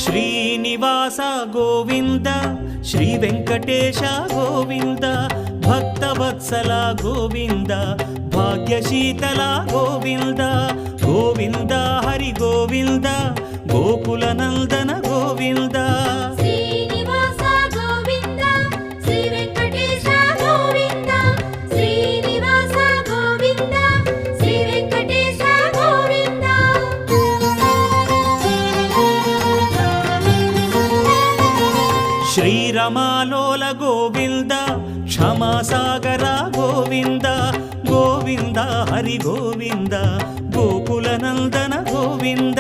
Srinivasa Govinda Shri Venkatesha Govinda Bhaktavatsala Govinda భాగ్యశీతల Govinda Govinda Hari Govinda Gokula Nandana Govinda Srinivasa Govinda Shri Venkatesha Govinda Srinivasa Govinda Shri Venkatesha Govinda శ్రీరమాలోల Govinda క్షమాసాగర Govinda Govinda Hari Govinda Gokula Nandana Govinda